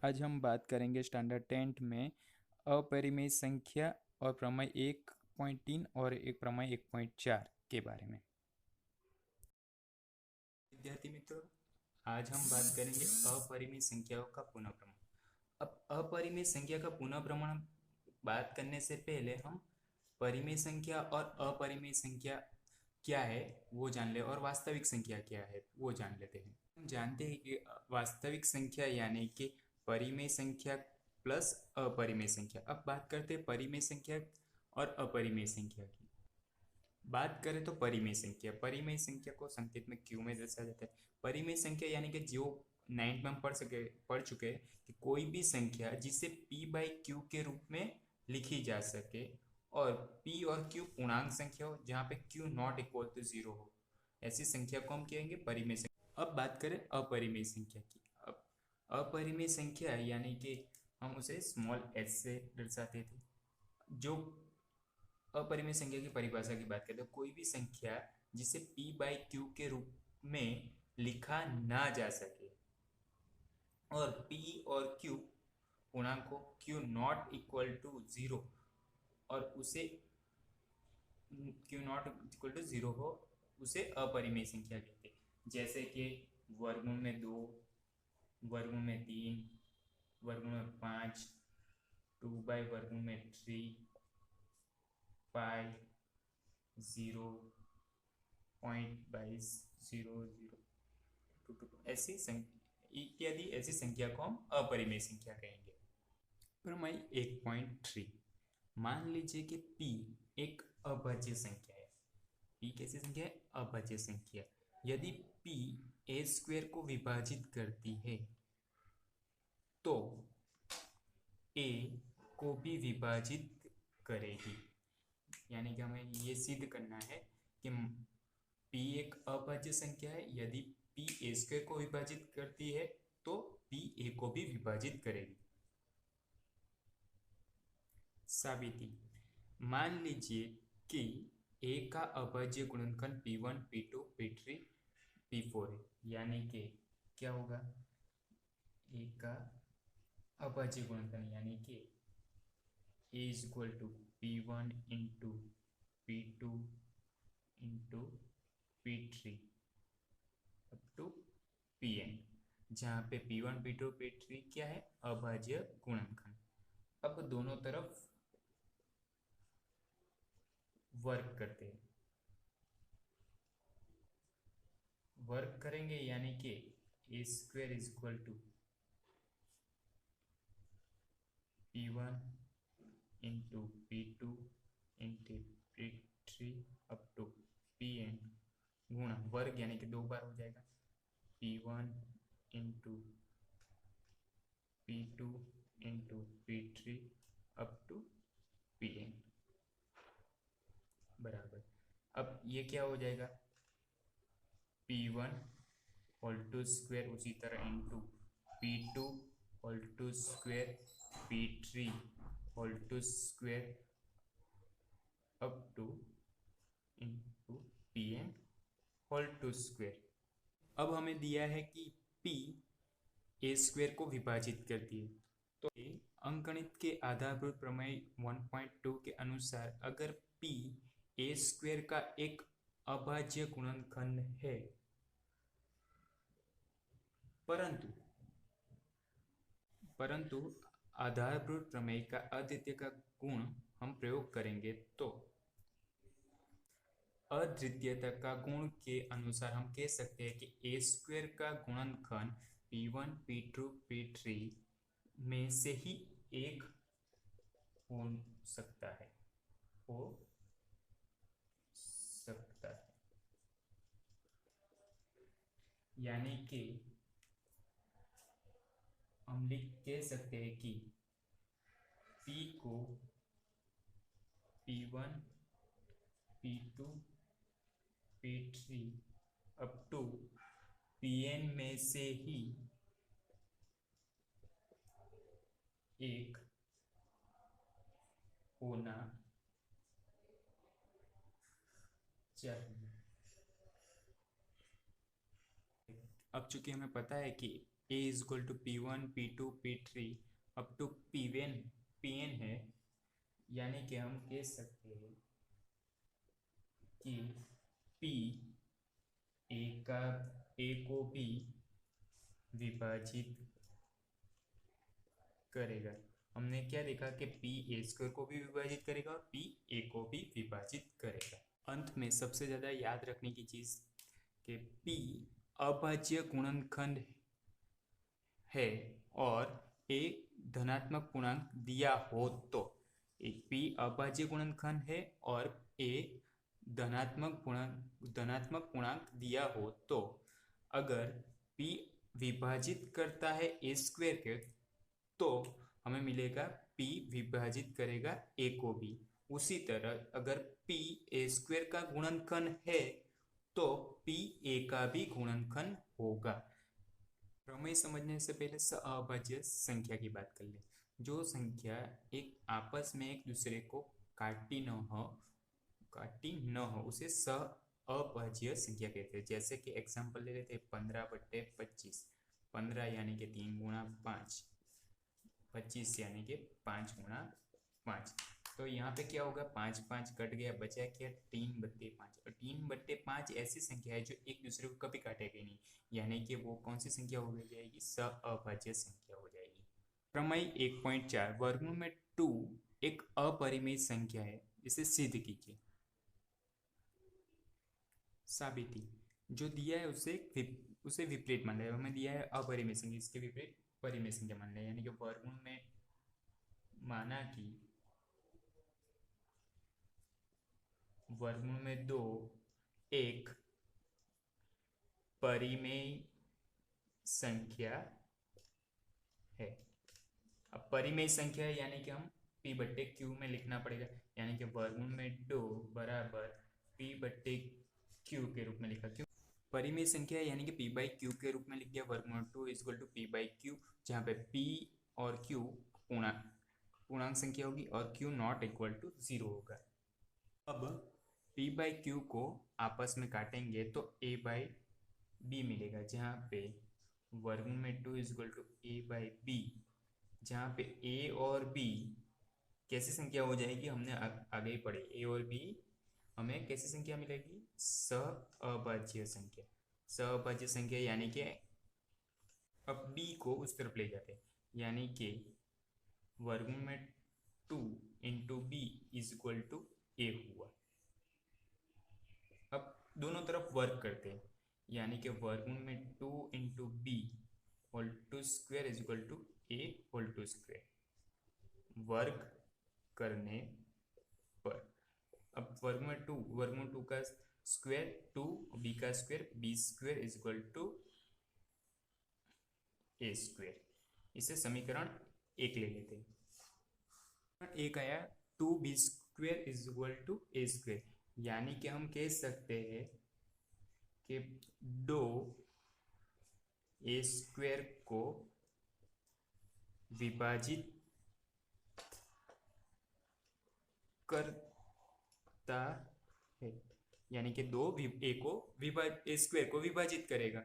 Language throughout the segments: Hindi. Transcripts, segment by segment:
आज हम बात करेंगे स्टैंडर्ड 10th में अपरिमेय संख्या और प्रमेय 1.3 और एक प्रमेय 1.4 के बारे में। विद्यार्थी मित्रों, आज हम बात करेंगे अपरिमेय संख्याओं का पुनः प्रमाण। अब अपरिमेय संख्या का पुनः प्रमाण बात करने से पहले हम परिमेय संख्या और अपरिमेय संख्या क्या है वो जान ले और वास्तविक संख्या क्या है वो जान लेते हैं। हम जानते हैं कि वास्तविक संख्या यानी कि परिमेय संख्या प्लस अपरिमेय संख्या। अब बात करते हैं परिमेय संख्या और अपरिमेय संख्या की। बात करें तो परिमेय संख्या को संकेत में क्यू में दर्शाया जाता है। परिमेय संख्या यानी कि जो 9th में हम पढ़ चुके हैं कि कोई भी संख्या जिसे p बाई क्यू के रूप में लिखी जा सके और p और q पूर्णांक संख्या हो जहाँ पे q नॉट इक्वल टू 0 हो, ऐसी संख्या को हम कहेंगे परिमेय संख्या। अब बात करें अपरिमेय संख्या की। अब अपरिमेय संख्या यानी कि हम उसे स्मॉल h से दर्शाते थे। जो अपरिमेय संख्या की परिभाषा की बात करते हैं, कोई भी संख्या जिसे p बाई क्यू के रूप में लिखा ना जा सके और p और q पूर्णांक को q नॉट इक्वल टू 0 और उसे q नॉट इक्वल टू 0 हो, उसे अपरिमेय संख्या कहते हैं। जैसे कि वर्गमूल में 2, वर्गमूल में 3, वर्गमूल में 5, 2 बाई वर्गमूल में 3, पाई 0, पॉइंट बाई 0.022 ऐसी इत्यादि ऐसी संख्या को हम अपरिमेय संख्या कहेंगे। प्रमेय 1.3, मान लीजिए कि p एक अभाज्य संख्या है। p कैसी संख्या है? अभाज्य संख्या। यदि p a स्क्वायर को विभाजित करती है तो a को भी विभाजित करेगी। यानी कि हमें ये सिद्ध करना है कि p एक अभाज्य संख्या है। यदि p a स्क्वायर को विभाजित करती है तो p a को भी विभाजित करेगी। साबिती, मान लीजिए कि a का अभाज्य गुणनखंड p1 p2 p3 p4 है। यानी कि क्या होगा? a का अभाज्य गुणनखंड यानी कि a is equal to p1 into p2 into p3 up to pn, जहाँ पे p1 p2 p3 क्या है? अभाज्य गुणनखंड। अब दोनों तरफ वर्क करते हैं, वर्क करेंगे यानी कि A square is equal to p1 into p2 into p3 up to pn गुणा वर्ग यानी कि 2 बार हो जाएगा p1 into p2 into p3 up to pn बराबर। अब ये क्या हो जाएगा? p1 होल टू स्क्वायर उसी तरह into p2 whole to square p3 whole to square up to into pn whole to square. अब हमें दिया है कि p a स्क्वायर को विभाजित करती है, तो अंकगणित के आधारभूत प्रमेय 1.2 के अनुसार अगर p a स्क्वायर का एक अभाज्य गुणनखंड है परंतु आधारभूत प्रमेय का अद्वितीय का गुण हम प्रयोग करेंगे तो अद्वितीयता का गुण के अनुसार हम कह सकते हैं कि a स्क्वायर का गुणनखंड p1 p2 p3 में से ही एक हो सकता है यानी कि हम कह सकते हैं कि p को p1 p2 p3 up to pn में से ही एक होना चाहिए। अब चूंकि हमें पता है कि A is equal to P1 P2 P3 up to Pn है, यानी कि हम कह सकते हैं कि P ए को भी विभाजित करेगा। हमने क्या देखा कि P ए स्क्वायर को भी विभाजित करेगा और P ए को भी विभाजित करेगा। अंत में सबसे ज़्यादा याद रखने की चीज़ कि P अभाज्य गुणनखंड है और ए धनात्मक पूर्णांक दिया हो तो, P अभाज्य गुणनखंड है और ए धनात्मक पूर्णांक दिया हो तो अगर P विभाजित करता है ए स्क्वायर के तो हमें मिलेगा P विभाजित करेगा ए को भी। उसी तरह अगर P ए स्क्वायर का गुणनखंड है तो P ए का भी गुणनखंड होगा। प्रमेय समझने से पहले अभाज्य संख्या की बात कर ले। जो संख्या एक आपस में एक दूसरे को काटती न हो उसे अभाज्य संख्या कहते हैं। जैसे कि एग्जांपल ले लेते हैं 15/25, 15 यानी कि 3 गुणा 5, 25 यानी कि 5 गुणा 5। तो यहाँ पे क्या होगा, 5 5 कट गया, बचा क्या 3/5। और 3/5 ऐसी संख्या है जो एक दूसरे को कभी काटेगी नहीं, यानी कि वो कौन सी संख्या हो जाएगी, अभाज्य संख्या हो जाएगी। प्रमेय 1.4 वर्गमूल में 2 एक अपरिमेय संख्या है, इसे सिद्ध कीजिए। साबिती, जो दिया है उसे विपरीत मान लिया। हमें दिया है अपरिमेय संख्या, इसके विपरीत परिमेय संख्या मान लिया। यानी कि वर्गमूल में माना कि वर्गमूल में 2 एक परिमेय संख्या है। अब परिमेय संख्या है यानी कि हम P/Q में लिखना पड़ेगा, यानी कि वर्गमूल में 2 बराबर P/Q के रूप में लिखा। क्यों परिमेय संख्या यानी कि P/Q के रूप में लिख दिया। वर्गमूल 2 इक्वल टू P/Q, जहाँ पे P और Q पूर्णांक संख्या होगी और Q नॉट इक्वल टू 0 होगा। अब P/Q को आपस में काटेंगे तो A/B मिलेगा, जहाँ पे वर्गमूल में 2 इक्वल टू A/B, जहाँ पे A और B कैसी संख्या हो जाएगी, हमने आगे ही पढ़ी। A और B हमें कैसी संख्या मिलेगी, अभाज्य संख्या। अभाज्य संख्या यानी कि अब B को उस तरफ ले जाते हैं, यानी कि वर्गमूल में 2 into B is equal to A हुआ। अब दोनों तरफ वर्ग करते हैं, यानी कि वर्गमूल में 2 into B whole to square is equal to A whole to square. वर्ग करने पर अब वर्गमूल 2 का स्क्वायर 2, B का square B square is equal to A square. इसे समीकरण 1 ले लेते हैं। एक आया 2B square is equal to A square, यानी कि हम कह सकते हैं कि 2 A स्क्वायर को विभाजित करता है, यानी कि 2 A स्क्वायर को विभाजित करेगा।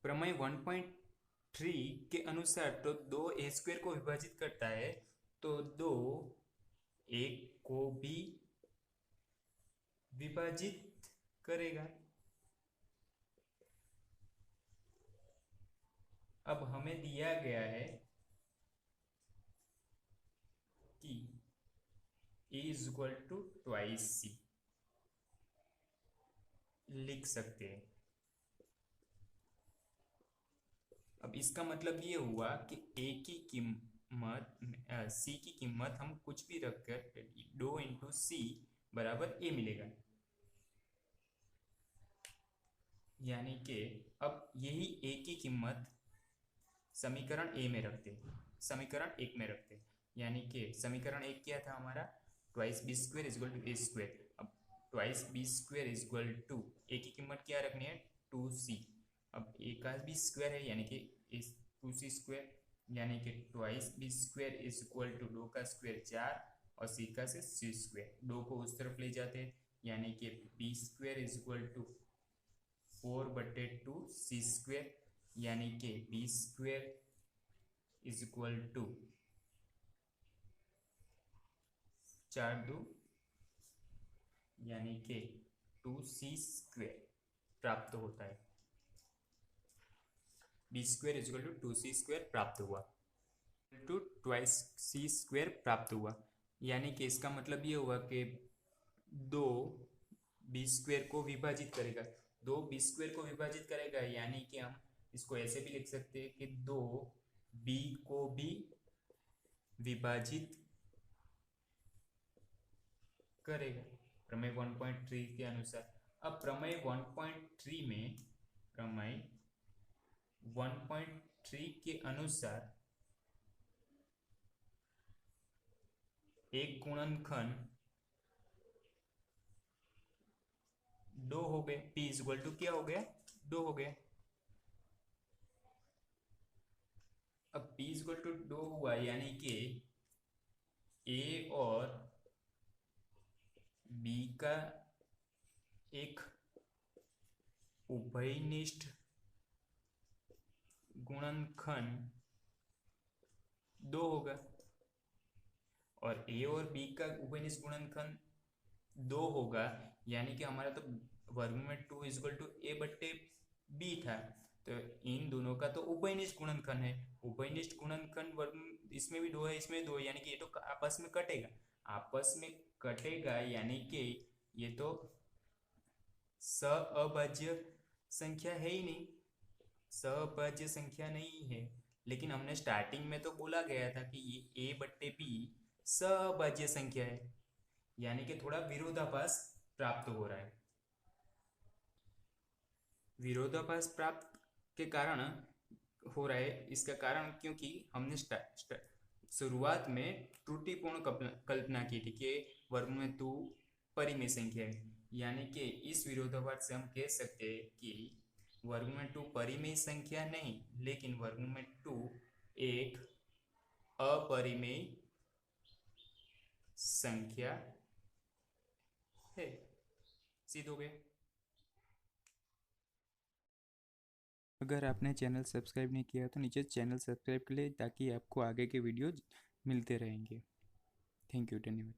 प्रमेय 1.3 के अनुसार तो 2 A स्क्वायर को विभाजित करता है तो 2 A को भी विभाजित करेगा। अब हमें दिया गया है कि A is equal to twice C लिख सकते हैं। अब इसका मतलब ये हुआ कि A की कीमत C की कीमत हम कुछ भी रखकर 2 इंटू C बराबर A मिलेगा, यानी कि अब यही A की कीमत समीकरण A में रखते हैं, समीकरण 1 में रखते हैं, यानी कि समीकरण 1 क्या था हमारा, twice B square is equal to A square. अब twice B square is equal to A की कीमत क्या रखनी है, 2C। अब A का भी स्क्वायर है यानी कि 2C स्क्वायर, यानी कि twice B square is equal to 2 का स्क्वायर 4 और C का से C स्क्वायर। 2 को उस तरफ ले जाते हैं, यानी कि B square is equal to 4/2 C square यानी कि B square is equal to 4×2 यानी कि 2c² प्राप्त होता है। B square is equal to 2c² प्राप्त हुआ, टू ट्वाइस c² प्राप्त हुआ। यानी कि इसका मतलब ये हुआ कि 2 b² को विभाजित करेगा, 2 b² को विभाजित करेगा, यानी कि हम इसको ऐसे भी लिख सकते हैं कि 2 b को भी विभाजित करेगा प्रमेय 1.3 के अनुसार। अब प्रमेय 1.3 के अनुसार एक गुणनखंड 2 हो गए, p इज इक्वल टू क्या हो गया, 2 हो गया। अब p इज इक्वल टू 2 हुआ, यानी कि a और b का एक उभयनिष्ठ गुणनखंड 2 होगा, और a और b का उभयनिष्ठ गुणनखंड 2 होगा, यानी कि हमारा तो वर्गमूल 2 इज इक्वल टू a/b था, तो इन दोनों का तो उभयनिष्ठ गुणनखंड है। उभयनिष्ठ गुणनखंड वर्ग इसमें भी 2 है, इसमें 2 है, यानी कि ये तो आपस में कटेगा, आपस में कटेगा, यानी कि ये तो सहअभाज्य संख्या है ही नहीं, सहअभाज्य संख्या नहीं है। लेकिन हमने स्टार्टिंग में तो बोला गया था कि ये a/b सहअभाज्य संख्या है, यानी कि थोड़ा विरोधाभास प्राप्त हो रहा है। विरोधाभास प्राप्त के कारण हो रहा है, इसका कारण क्योंकि हमने शुरुआत में त्रुटिपूर्ण कल्पना की थी कि वर्गमूल 2 परिमेय संख्या है, यानी कि इस विरोधाभास से हम कह सकते हैं कि वर्गमूल 2 परिमेय संख्या नहीं, लेकिन वर्गमूल 2 एक अपरिमेय संख्या है। सिद्ध हो गया। अगर आपने चैनल सब्सक्राइब नहीं किया तो नीचे चैनल सब्सक्राइब कर ले, ताकि आपको आगे के वीडियो मिलते रहेंगे। थैंक यू, धन्यवाद।